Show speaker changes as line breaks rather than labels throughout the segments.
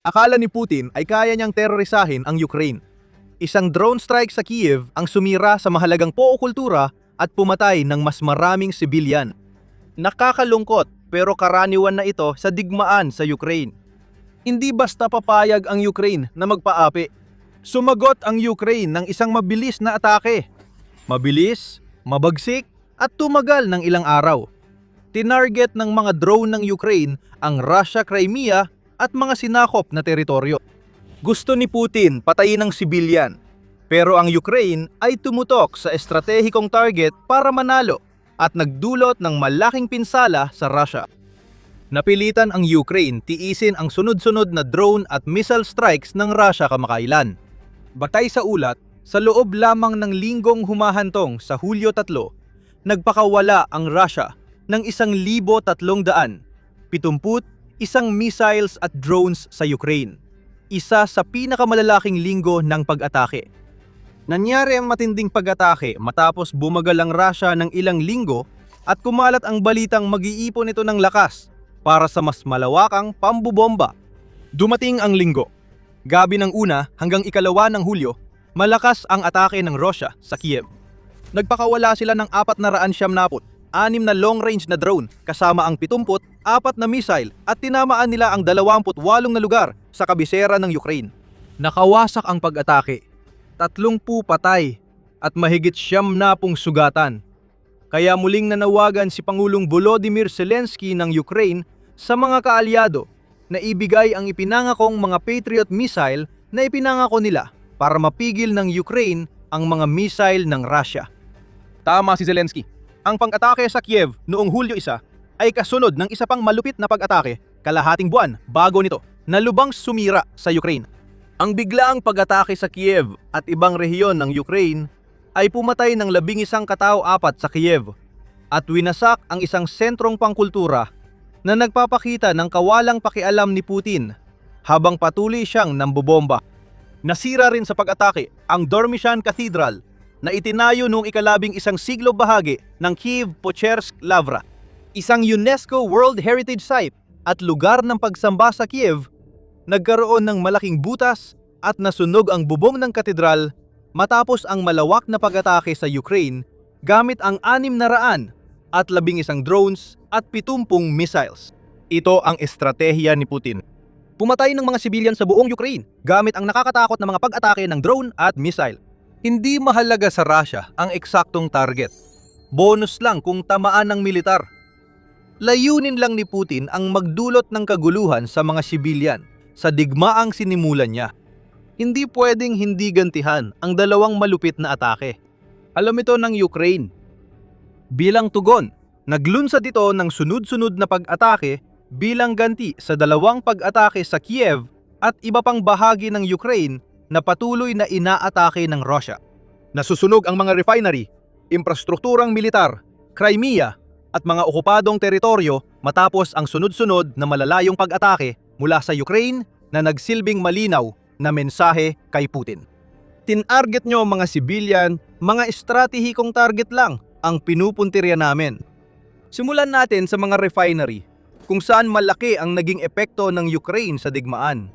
Akala ni Putin ay kaya niyang terorisahin ang Ukraine. Isang drone strike sa Kiev ang sumira sa mahalagang pookultura at pumatay ng mas maraming sibilyan. Nakakalungkot pero karaniwan na ito sa digmaan sa Ukraine. Hindi basta papayag ang Ukraine na magpaapi. Sumagot ang Ukraine ng isang mabilis na atake. Mabilis, mabagsik at tumagal ng ilang araw. Tinarget ng mga drone ng Ukraine ang Russia, Crimea at mga sinakop na teritoryo. Gusto ni Putin patayin ng sibilyan, pero ang Ukraine ay tumutok sa estratehikong target para manalo at nagdulot ng malaking pinsala sa Russia. Napilitan ang Ukraine tiisin ang sunod-sunod na drone at missile strikes ng Russia kamakailan. Batay sa ulat, sa loob lamang ng linggong humahantong sa Hulyo 3, nagpakawala ang Russia ng 1,371 missiles at drones sa Ukraine. Isa sa pinakamalalaking linggo ng pag-atake. Nangyari ang matinding pag-atake matapos bumagal ang Russia ng ilang linggo at kumalat ang balitang mag-iipon ito ng lakas para sa mas malawakang pambubomba. Dumating ang linggo. Gabi ng 1 hanggang 2 ng Hulyo, malakas ang atake ng Russia sa Kiev. Nagpakawala sila ng 476 na long-range na drone kasama ang 74 na missile at tinamaan nila ang 28 na lugar sa kabisera ng Ukraine. Nakawasak ang pag-atake. 30 patay at mahigit 70 sugatan. Kaya muling nanawagan si Pangulong Volodymyr Zelensky ng Ukraine sa mga kaalyado na ibigay ang ipinangakong mga Patriot missile na ipinangako nila para mapigil ng Ukraine ang mga missile ng Russia. Tama si Zelensky. Ang pag-atake sa Kiev noong Hulyo 1 ay kasunod ng isa pang malupit na pag-atake kalahating buwan bago nito na lubang sumira sa Ukraine. Ang biglaang pag-atake sa Kiev at ibang rehiyon ng Ukraine ay pumatay ng 11 katao-4 sa Kiev at winasak ang isang sentrong pangkultura na nagpapakita ng kawalang pakialam ni Putin habang patuloy siyang nambobomba. Nasira rin sa pag-atake ang Dormyshyn Cathedral na itinayo noong ika-11 siglo bahagi ng Kyiv-Pechersk-Lavra, isang UNESCO World Heritage Site at lugar ng pagsamba sa Kiev. Nagkaroon ng malaking butas at nasunog ang bubong ng katedral matapos ang malawak na pag-atake sa Ukraine gamit ang 600 at 11 drones at 70 missiles. Ito ang estratehiya ni Putin. Pumatay ng mga sibilyan sa buong Ukraine gamit ang nakakatakot na mga pag-atake ng drone at missile. Hindi mahalaga sa Russia ang eksaktong target. Bonus lang kung tamaan ng militar. Layunin lang ni Putin ang magdulot ng kaguluhan sa mga sibilyan sa digmaang sinimulan niya. Hindi pwedeng hindi gantihan ang dalawang malupit na atake. Alam ito ng Ukraine. Bilang tugon, naglunsad ito ng sunod-sunod na pag-atake bilang ganti sa dalawang pag-atake sa Kiev at iba pang bahagi ng Ukraine na patuloy na inaatake ng Russia. Nasusunog ang mga refinery, infrastrukturang militar, Crimea at mga okupadong teritoryo matapos ang sunod-sunod na malalayong pag-atake mula sa Ukraine na nagsilbing malinaw na mensahe kay Putin. Tinarget nyo mga sibilyan, mga estratehikong target lang ang pinupuntirya namin. Simulan natin sa mga refinery kung saan malaki ang naging epekto ng Ukraine sa digmaan.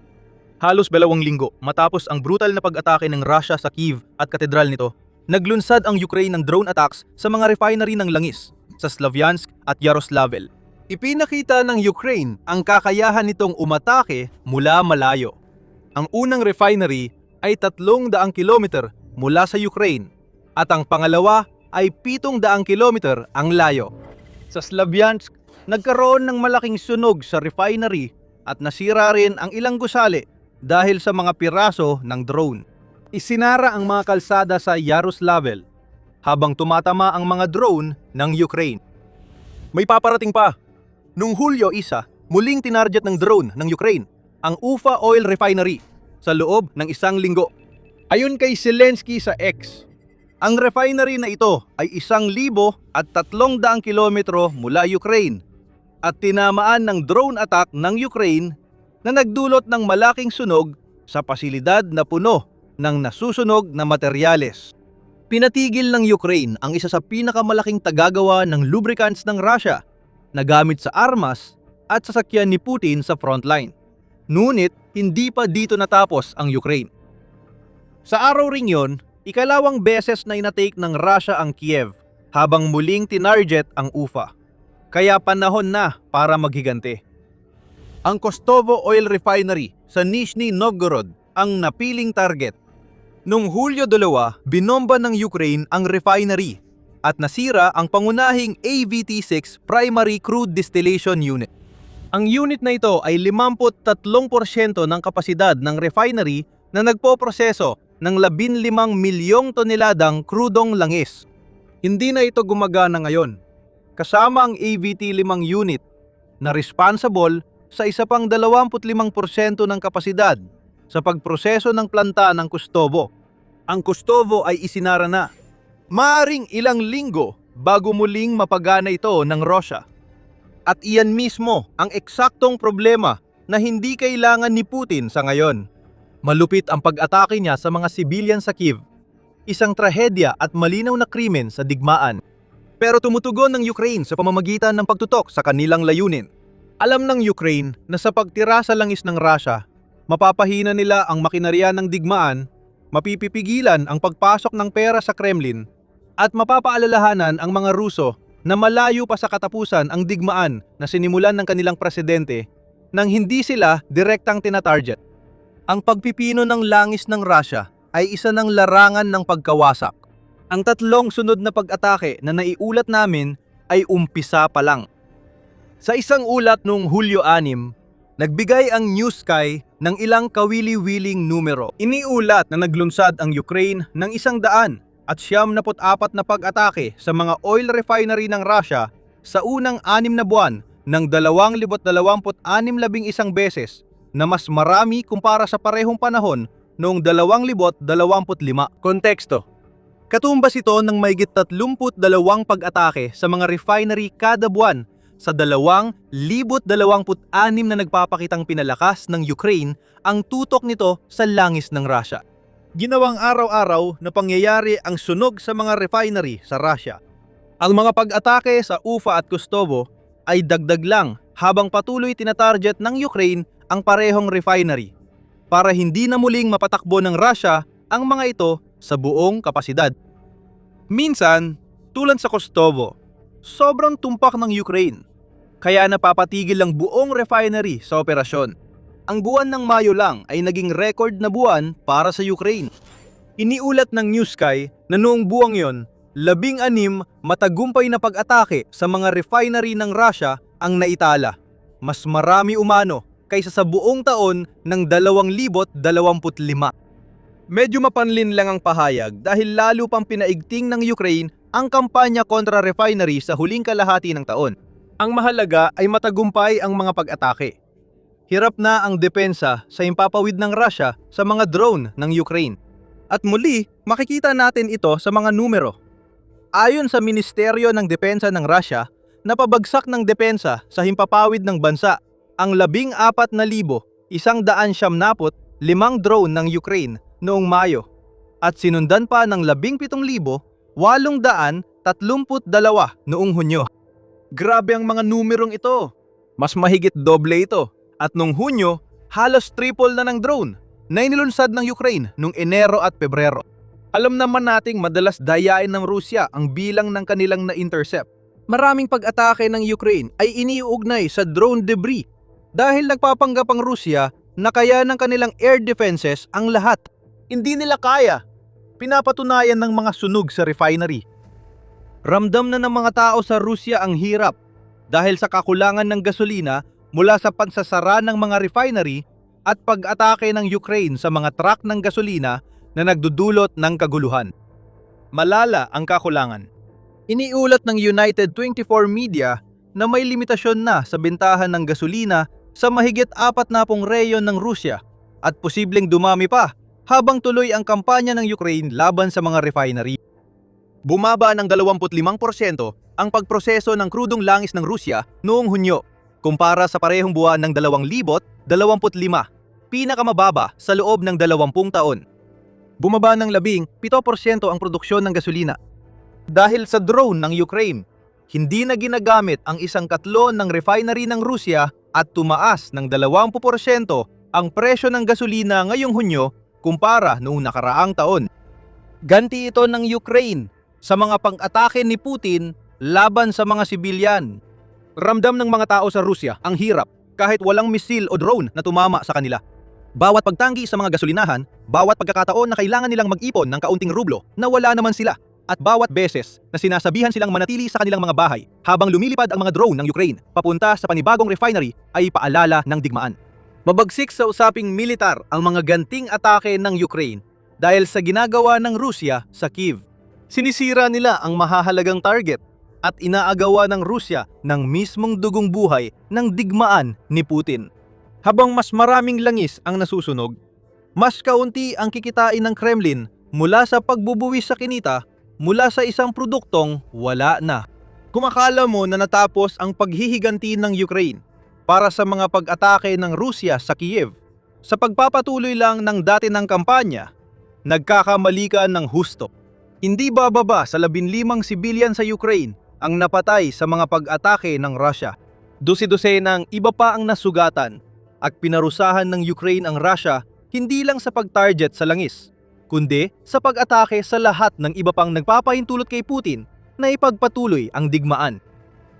Halos 2 linggo matapos ang brutal na pag-atake ng Russia sa Kyiv at katedral nito, naglunsad ang Ukraine ng drone attacks sa mga refinery ng langis sa Slavyansk at Yaroslavl. Ipinakita ng Ukraine ang kakayahan nitong umatake mula malayo. Ang unang refinery ay 300 kilometer mula sa Ukraine at ang pangalawa ay 700 kilometer ang layo. Sa Slavyansk, nagkaroon ng malaking sunog sa refinery at nasira rin ang ilang gusali dahil sa mga piraso ng drone. Isinara ang mga kalsada sa Yaroslavl habang tumatama ang mga drone ng Ukraine. May paparating pa. Noong Hulyo 1, muling tinarget ng drone ng Ukraine ang Ufa Oil Refinery sa loob ng 1 linggo. Ayon kay Zelensky sa X, ang refinery na ito ay 1,300 kilometro mula Ukraine at tinamaan ng drone attack ng Ukraine na nagdulot ng malaking sunog sa pasilidad na puno ng nasusunog na materyales. Pinatigil ng Ukraine ang isa sa pinakamalaking tagagawa ng lubricants ng Russia na gamit sa armas at sasakyan ni Putin sa frontline. Ngunit hindi pa dito natapos ang Ukraine. Sa araw ring yon, ikalawang beses na inatake ng Russia ang Kiev habang muling tinarget ang Ufa. Kaya panahon na para maghigante. Ang Kostovo Oil Refinery sa Nizhny Novgorod ang napiling target. Noong Hulyo 2, binomba ng Ukraine ang refinery at nasira ang pangunahing AVT-6 Primary Crude Distillation Unit. Ang unit na ito ay 53% ng kapasidad ng refinery na nagpoproseso ng 15 milyong toneladang krudong langis. Hindi na ito gumagana ngayon, kasama ang AVT-5 unit na responsible sa isa pang 25% ng kapasidad sa pagproseso ng planta ng Kostovo. Ang Kostovo ay isinara na. Maaring ilang linggo bago muling mapagana ito ng Russia. At iyan mismo ang eksaktong problema na hindi kailangan ni Putin sa ngayon. Malupit ang pag-atake niya sa mga sibilyan sa Kiev. Isang trahedya at malinaw na krimen sa digmaan. Pero tumutugon ng Ukraine sa pamamagitan ng pagtutok sa kanilang layunin. Alam ng Ukraine na sa pagtira sa langis ng Russia, mapapahina nila ang makinarya ng digmaan, mapipipigilan ang pagpasok ng pera sa Kremlin, at mapapaalalahanan ang mga Ruso na malayo pa sa katapusan ang digmaan na sinimulan ng kanilang presidente nang hindi sila direktang tinatarget. Ang pagpipino ng langis ng Russia ay isa ng larangan ng pagkawasak. Ang tatlong sunod na pag-atake na naiulat namin ay umpisa pa lang. Sa isang ulat noong Hulyo 6, nagbigay ang New Sky ng ilang kawili-wiling numero. Iniulat na naglunsad ang Ukraine ng 100 at 74 na pag-atake sa mga oil refinery ng Russia sa unang 6 na buwan ng 2026 beses na mas marami kumpara sa parehong panahon noong 2025. Konteksto: katumbas ito ng mahigit 32 pag-atake sa mga refinery kada buwan sa 2026 na nagpapakitang pinalakas ng Ukraine ang tutok nito sa langis ng Russia. Ginawang araw-araw na pangyayari ang sunog sa mga refinery sa Russia. Ang mga pag-atake sa Ufa at Kostovo ay dagdag lang habang patuloy tinatarget ng Ukraine ang parehong refinery para hindi na muling mapatakbo ng Russia ang mga ito sa buong kapasidad. Minsan, tulad sa Kostovo, sobrang tumpak ng Ukraine, kaya napapatigil ang buong refinery sa operasyon. Ang buwan ng Mayo lang ay naging record na buwan para sa Ukraine. Iniulat ng New Sky na noong buwang yon, 16 matagumpay na pag-atake sa mga refinery ng Russia ang naitala. Mas marami umano kaysa sa buong taon ng 2025. Medyo mapanlin lang ang pahayag dahil lalo pang pinaigting ng Ukraine ang kampanya kontra refinery sa huling kalahati ng taon. Ang mahalaga ay matagumpay ang mga pag-atake. Hirap na ang depensa sa impapawid ng Russia sa mga drone ng Ukraine. At muli, makikita natin ito sa mga numero. Ayon sa Ministeryo ng Depensa ng Russia, napabagsak ng depensa sa himpapawid ng bansa ang 14,175 drone ng Ukraine noong Mayo at sinundan pa ng 17,832 noong Hunyo. Grabe ang mga numerong ito. Mas mahigit doble ito. At noong Hunyo, halos triple na ng drone na inilunsad ng Ukraine noong Enero at Pebrero. Alam naman nating madalas dayain ng Rusya ang bilang ng kanilang na-intercept. Maraming pag-atake ng Ukraine ay iniuugnay sa drone debris dahil nagpapanggap ang Rusya na kaya ng kanilang air defenses ang lahat. Hindi nila kaya. Pinapatunayan ng mga sunog sa refinery. Ramdam na ng mga tao sa Rusya ang hirap dahil sa kakulangan ng gasolina mula sa pagsasara ng mga refinery at pag-atake ng Ukraine sa mga truck ng gasolina na nagdudulot ng kaguluhan. Malala ang kakulangan. Iniulat ng United 24 Media na may limitasyon na sa bentahan ng gasolina sa mahigit 40 reyon ng Rusya at posibleng dumami pa habang tuloy ang kampanya ng Ukraine laban sa mga refinery. Bumaba ng 25% ang pagproseso ng krudong langis ng Rusya noong Hunyo kumpara sa parehong buwan ng 2025, pinakamababa sa loob ng 20 taon. Bumaba ng 17% ang produksyon ng gasolina. Dahil sa drone ng Ukraine, hindi na ginagamit ang 1/3 ng refinery ng Rusya at tumaas ng 20% ang presyo ng gasolina ngayong Hunyo kumpara noong nakaraang taon. Ganti ito ng Ukraine sa mga pag-atake ni Putin laban sa mga sibilyan. Ramdam ng mga tao sa Rusya ang hirap kahit walang misil o drone na tumama sa kanila. Bawat pagtanggi sa mga gasolinahan, bawat pagkakataon na kailangan nilang mag-ipon ng kaunting rublo na wala naman sila, at bawat beses na sinasabihan silang manatili sa kanilang mga bahay habang lumilipad ang mga drone ng Ukraine papunta sa panibagong refinery ay paalala ng digmaan. Mabagsik sa usaping militar ang mga ganting atake ng Ukraine dahil sa ginagawa ng Rusya sa Kyiv. Sinisira nila ang mahahalagang target at inaagawa ng Rusya ng mismong dugong buhay ng digmaan ni Putin. Habang mas maraming langis ang nasusunog, mas kaunti ang kikitain ng Kremlin mula sa pagbubuwis sa kinita mula sa isang produktong wala na. Kumakala mo na natapos ang paghihiganti ng Ukraine para sa mga pag-atake ng Rusya sa Kyiv. Sa pagpapatuloy lang ng dati ng kampanya, nagkakamali ka ng husto. Hindi bababa sa 15 sibilyan sa Ukraine ang napatay sa mga pag-atake ng Rusya. Dusi-dosenang iba pa ang nasugatan at pinarusahan ng Ukraine ang Rusya hindi lang sa pag-target sa langis, kundi sa pag-atake sa lahat ng iba pang nagpapahintulot kay Putin na ipagpatuloy ang digmaan.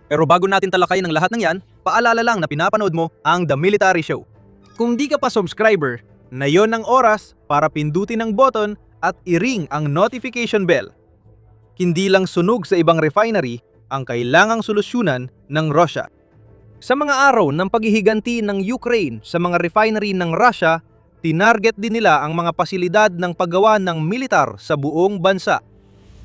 Pero bago natin talakayin ang lahat ng yan, paalala lang na pinapanood mo ang The Military Show. Kung di ka pa subscriber, na yon ang oras para pindutin ang button at i-ring ang notification bell. Hindi lang sunog sa ibang refinery ang kailangang solusyonan ng Russia. Sa mga araw ng paghihiganti ng Ukraine sa mga refinery ng Russia, tinarget din nila ang mga pasilidad ng paggawa ng militar sa buong bansa.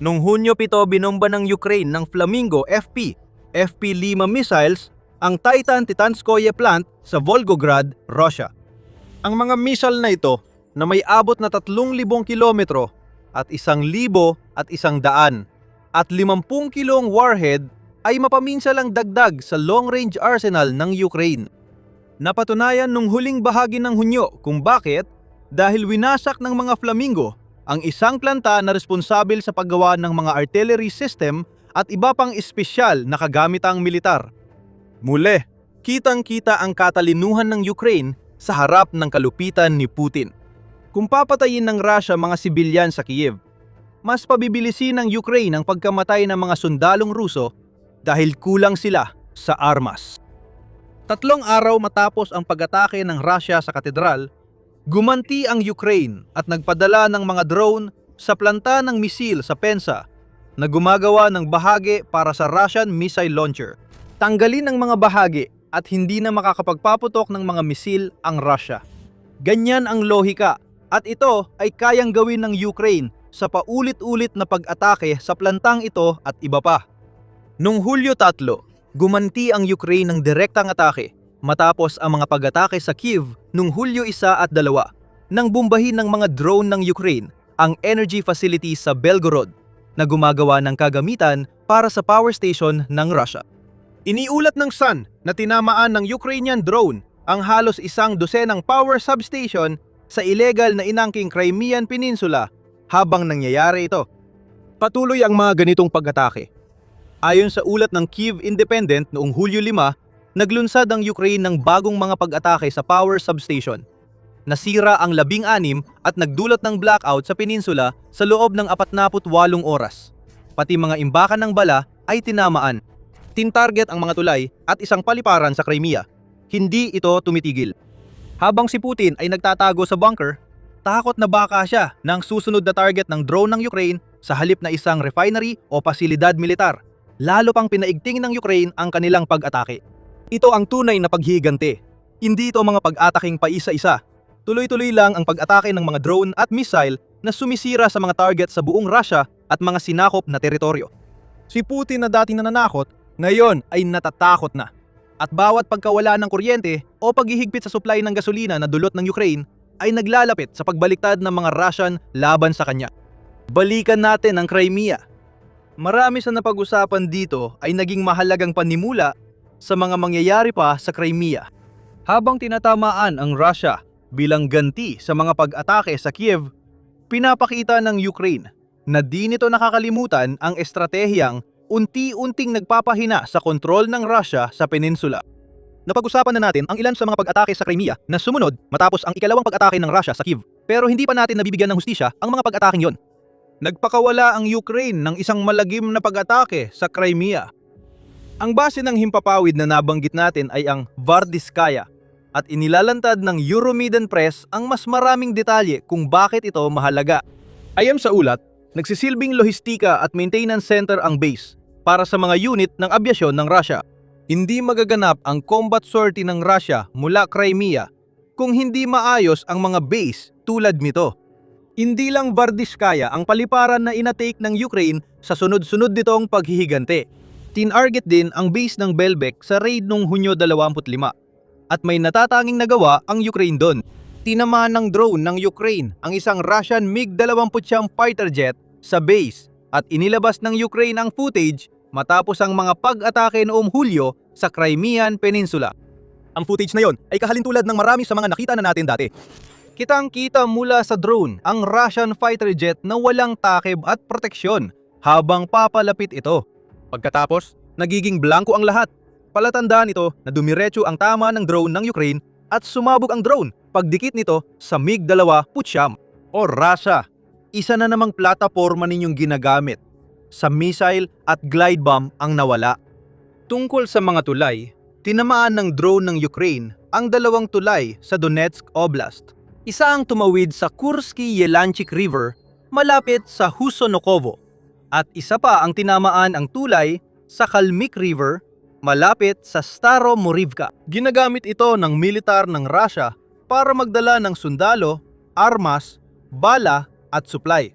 Noong Hunyo 7, binomba ng Ukraine ng Flamingo FP-5 missiles ang Titan-Titanskoye plant sa Volgograd, Russia. Ang mga missile na ito na may abot na 3,000 kilometro at 1,100 at 50 kilong warhead ay mapaminsalang dagdag sa long-range arsenal ng Ukraine. Napatunayan nung huling bahagi ng Hunyo kung bakit, dahil winasak ng mga Flamingo ang isang planta na responsabil sa paggawa ng mga artillery system at iba pang espesyal na kagamitang militar. Muli, kitang-kita ang katalinuhan ng Ukraine sa harap ng kalupitan ni Putin. Kung papatayin ng Russia mga sibilyan sa Kyiv, mas pabibilisin ng Ukraine ang pagkamatay ng mga sundalong Ruso dahil kulang sila sa armas. 3 araw matapos ang pag-atake ng Russia sa katedral, gumanti ang Ukraine at nagpadala ng mga drone sa planta ng misil sa Pensa na gumagawa ng bahagi para sa Russian missile launcher. Tanggalin ang mga bahagi at hindi na makakapagpaputok ng mga misil ang Russia. Ganyan ang lohika at ito ay kayang gawin ng Ukraine sa paulit-ulit na pag-atake sa plantang ito at iba pa. Noong Hulyo 3, gumanti ang Ukraine ng direktang atake matapos ang mga pag-atake sa Kyiv noong Hulyo 1 at 2 nang bumbahin ng mga drone ng Ukraine ang energy facility sa Belgorod na gumagawa ng kagamitan para sa power station ng Russia. Iniulat ng Sun na tinamaan ng Ukrainian drone ang halos 12 power substation sa illegal na inangking Crimean Peninsula habang nangyayari ito. Patuloy ang mga ganitong pag-atake. Ayon sa ulat ng Kyiv Independent noong Hulyo 5, naglunsad ang Ukraine ng bagong mga pag-atake sa power substation. Nasira ang 16 at nagdulot ng blackout sa peninsula sa loob ng 48 oras. Pati mga imbakan ng bala ay tinamaan. Tintarget ang mga tulay at isang paliparan sa Crimea. Hindi ito tumitigil. Habang si Putin ay nagtatago sa bunker, takot na baka siya ng susunod na target ng drone ng Ukraine sa halip na isang refinery o pasilidad militar. Lalo pang pinaigting ng Ukraine ang kanilang pag-atake. Ito ang tunay na paghihiganti. Hindi ito mga pag-ataking paisa-isa. Tuloy-tuloy lang ang pag-atake ng mga drone at missile na sumisira sa mga target sa buong Russia at mga sinakop na teritoryo. Si Putin na dati nananakot, ngayon ay natatakot na. At bawat pagkawala ng kuryente o paghihigpit sa supply ng gasolina na dulot ng Ukraine ay naglalapit sa pagbaliktad ng mga Russian laban sa kanya. Balikan natin ang Crimea. Marami sa napag-usapan dito ay naging mahalagang panimula sa mga mangyayari pa sa Crimea. Habang tinatamaan ang Russia bilang ganti sa mga pag-atake sa Kiev, pinapakita ng Ukraine na di nito nakakalimutan ang estratehiyang unti-unting nagpapahina sa kontrol ng Russia sa peninsula. Napag-usapan na natin ang ilan sa mga pag-atake sa Crimea na sumunod matapos ang ikalawang pag-atake ng Russia sa Kyiv. Pero hindi pa natin nabibigyan ng hustisya ang mga pag-ataking yon. Nagpakawala ang Ukraine ng isang malagim na pag-atake sa Crimea. Ang base ng himpapawid na nabanggit natin ay ang Vardiskaya at inilalantad ng Euromaidan Press ang mas maraming detalye kung bakit ito mahalaga. Ayon sa ulat, nagsisilbing lohistika at maintenance center ang base para sa mga unit ng abyasyon ng Russia. Hindi magaganap ang combat sortie ng Russia mula Crimea kung hindi maayos ang mga base tulad nito. Hindi lang Vardiskaya ang paliparan na inatake ng Ukraine sa sunod-sunod nitong paghihigante. Tinarget din ang base ng Belbek sa raid noong Hunyo 25 at may natatanging nagawa ang Ukraine doon. Tinamaan ng drone ng Ukraine ang isang Russian MiG-29 fighter jet sa base at inilabas ng Ukraine ang footage matapos ang mga pag-atake noong Hulyo sa Crimean Peninsula. Ang footage na yon ay kahalintulad ng marami sa mga nakita na natin dati. Kitang-kita mula sa drone ang Russian fighter jet na walang takip at proteksyon habang papalapit ito. Pagkatapos, nagiging blanko ang lahat. Palatandaan ito na dumiretso ang tama ng drone ng Ukraine at sumabog ang drone pagdikit nito sa MiG-29 o Russia. Isa na namang plataporma ninyong ginagamit. Sa missile at glide bomb ang nawala. Tungkol sa mga tulay, tinamaan ng drone ng Ukraine ang 2 tulay sa Donetsk Oblast. Isa ang tumawid sa Kursky-Yelanchik River malapit sa Husonokovo at isa pa ang tinamaan ang tulay sa Kalmyk River malapit sa Staromorivka. Ginagamit ito ng militar ng Russia para magdala ng sundalo, armas, bala at supply.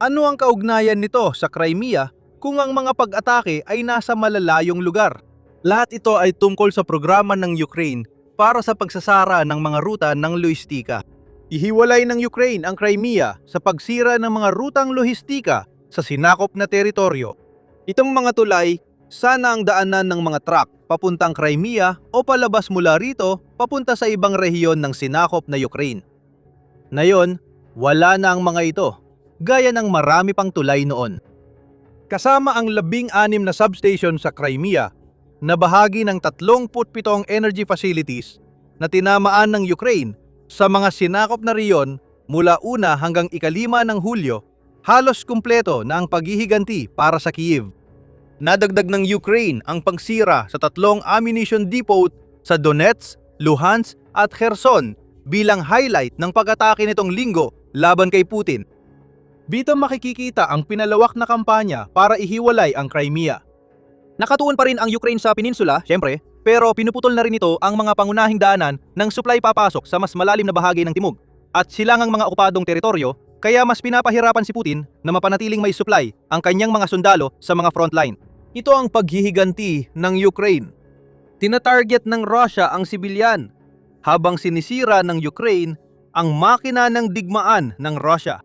Ano ang kaugnayan nito sa Crimea kung ang mga pag-atake ay nasa malalayong lugar? Lahat ito ay tungkol sa programa ng Ukraine para sa pagsasara ng mga ruta ng lohistika. Ihiwalay ng Ukraine ang Crimea sa pagsira ng mga rutang lohistika sa sinakop na teritoryo. Itong mga tulay, sana ang daanan ng mga truck papuntang Crimea o palabas mula rito papunta sa ibang rehiyon ng sinakop na Ukraine. Ngayon, wala na ang mga ito, gaya ng marami pang tulay noon. Kasama ang 16 na substation sa Crimea na bahagi ng 37 energy facilities na tinamaan ng Ukraine sa mga sinakop na riyon mula 1 hanggang 5 ng Hulyo, halos kumpleto na ang paghihiganti para sa Kyiv. Nadagdag ng Ukraine ang pagsira sa 3 ammunition depot sa Donetsk, Luhansk at Kherson bilang highlight ng pag-atake nitong linggo laban kay Putin. Dito makikikita ang pinalawak na kampanya para ihiwalay ang Crimea. Nakatuon pa rin ang Ukraine sa peninsula, syempre, pero pinuputol na rin ito ang mga pangunahing daanan ng supply papasok sa mas malalim na bahagi ng timog at silangang mga okupadong teritoryo, kaya mas pinapahirapan si Putin na mapanatiling may supply ang kanyang mga sundalo sa mga frontline. Ito ang paghihiganti ng Ukraine. Tinatarget ng Russia ang sibilyan, habang sinisira ng Ukraine ang makina ng digmaan ng Russia.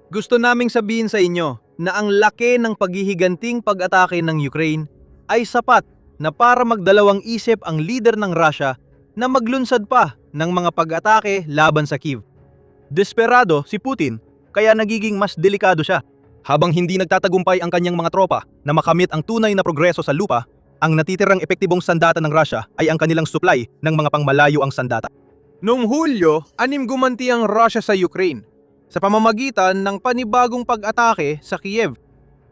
Gusto naming sabihin sa inyo na ang laki ng paghihiganting pag-atake ng Ukraine ay sapat na para magdalawang isip ang leader ng Russia na maglunsad pa ng mga pag-atake laban sa Kyiv. Desperado si Putin kaya nagiging mas delikado siya. Habang hindi nagtatagumpay ang kanyang mga tropa na makamit ang tunay na progreso sa lupa, ang natitirang epektibong sandata ng Russia ay ang kanilang supply ng mga pangmalayo ang sandata. Noong Hulyo, 6 gumanti ang Russia sa Ukraine sa pamamagitan ng panibagong pag-atake sa Kiev.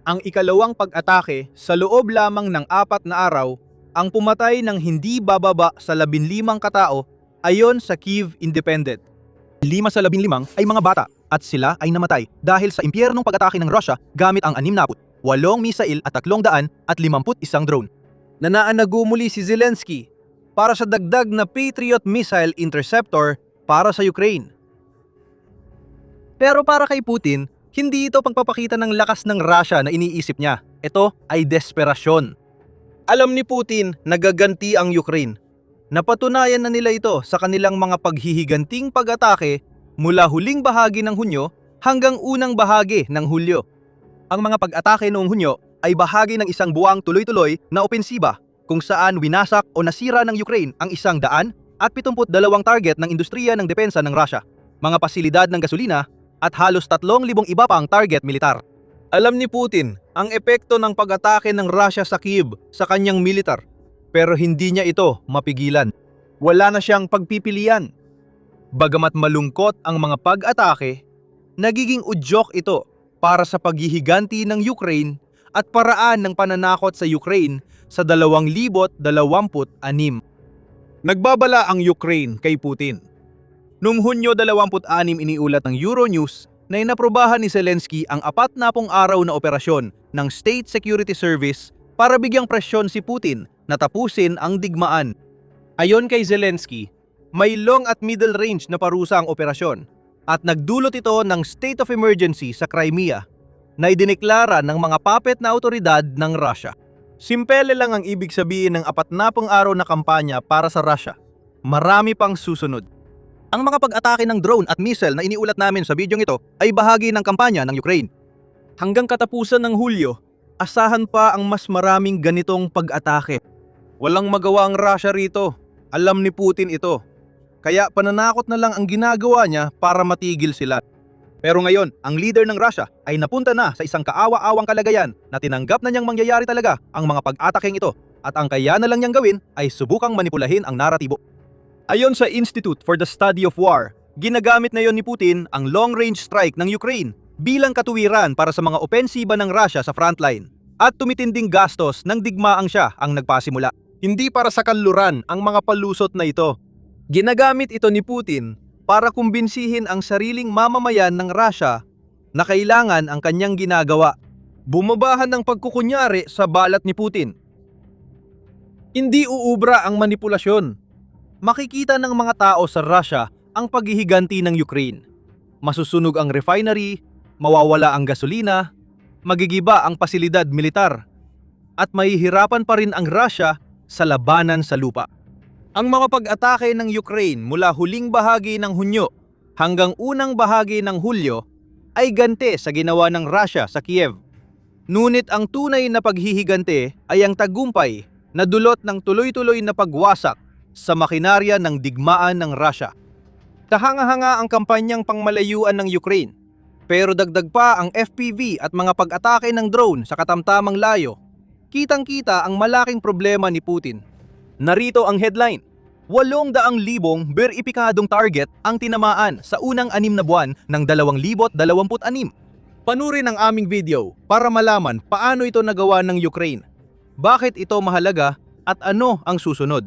Ang ikalawang pag-atake sa loob lamang ng 4 na araw ang pumatay ng hindi bababa sa 15 katao ayon sa Kyiv Independent. 5 sa 15 ay mga bata at sila ay namatay dahil sa impyernong pag-atake ng Russia gamit ang 68 misail at 351 drone. Nanaanago muli si Zelensky para sa dagdag na Patriot missile interceptor para sa Ukraine. Pero para kay Putin, hindi ito pagpapakita ng lakas ng Russia na iniisip niya. Ito ay desperasyon. Alam ni Putin na gaganti ang Ukraine. Napatunayan na nila ito sa kanilang mga paghihiganting pag-atake mula huling bahagi ng Hunyo hanggang unang bahagi ng Hulyo. Ang mga pag-atake noong Hunyo ay bahagi ng isang buwang tuloy-tuloy na opensiba kung saan winasak o nasira ng Ukraine ang 172 target ng industriya ng depensa ng Russia, mga pasilidad ng gasolina at halos 3,000 iba pang target militar. Alam ni Putin ang epekto ng pag-atake ng Russia sa Kyiv sa kanyang militar. Pero hindi niya ito mapigilan. Wala na siyang pagpipilian. Bagamat malungkot ang mga pag-atake, nagiging udyok ito para sa paghihiganti ng Ukraine at paraan ng pananakot sa Ukraine sa 2026. Nagbabala ang Ukraine kay Putin. Noong Hunyo 26 iniulat ng Euronews na inaprobahan ni Zelensky ang 40 araw na operasyon ng State Security Service para bigyang presyon si Putin na tapusin ang digmaan. Ayon kay Zelensky, may long at middle range na parusa ang operasyon at nagdulot ito ng state of emergency sa Crimea na idineklara ng mga puppet na awtoridad ng Russia. Simpele lang ang ibig sabihin ng 40 araw na kampanya para sa Russia. Marami pang susunod. Ang mga pag-atake ng drone at missile na iniulat namin sa bidyong ito ay bahagi ng kampanya ng Ukraine. Hanggang katapusan ng Hulyo, asahan pa ang mas maraming ganitong pag-atake. Walang magawa ang Russia rito. Alam ni Putin ito. Kaya pananakot na lang ang ginagawa niya para matigil sila. Pero ngayon, ang leader ng Russia ay napunta na sa isang kaawa-awang kalagayan na tinanggap na niyang mangyayari talaga ang mga pag-atakeng ito at ang kaya na lang niyang gawin ay subukang manipulahin ang naratibo. Ayon sa Institute for the Study of War, ginagamit na yon ni Putin ang long-range strike ng Ukraine bilang katuwiran para sa mga opensiba ng Russia sa frontline at tumitinding gastos ng digmaang siya ang nagpasimula. Hindi para sa kanluran ang mga palusot na ito. Ginagamit ito ni Putin para kumbinsihin ang sariling mamamayan ng Russia na kailangan ang kanyang ginagawa. Bumabahan ng pagkukunyari sa balat ni Putin. Hindi uubra ang manipulasyon. Makikita ng mga tao sa Russia ang paghihiganti ng Ukraine. Masusunog ang refinery, mawawala ang gasolina, magigiba ang pasilidad militar, at mahihirapan pa rin ang Russia sa labanan sa lupa. Ang mga pag-atake ng Ukraine mula huling bahagi ng Hunyo hanggang unang bahagi ng Hulyo ay ganti sa ginawa ng Russia sa Kiev. Ngunit ang tunay na paghihiganti ay ang tagumpay na dulot ng tuloy-tuloy na pagwasak sa makinarya ng digmaan ng Russia. Kahanga-hanga ang kampanyang pangmalayuan ng Ukraine, pero dagdag pa ang FPV at mga pag-atake ng drone sa katamtamang layo. Kitang-kita ang malaking problema ni Putin. Narito ang headline: 800,000 beripikadong target ang tinamaan sa unang 6 na buwan ng 2026. Panurin ang aming video para malaman paano ito nagawa ng Ukraine, bakit ito mahalaga at ano ang susunod.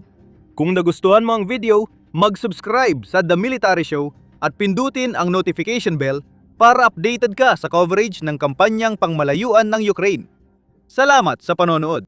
Kung nagustuhan mo ang video, mag-subscribe sa The Military Show at pindutin ang notification bell para updated ka sa coverage ng kampanyang pangmalayuan ng Ukraine. Salamat sa panonood!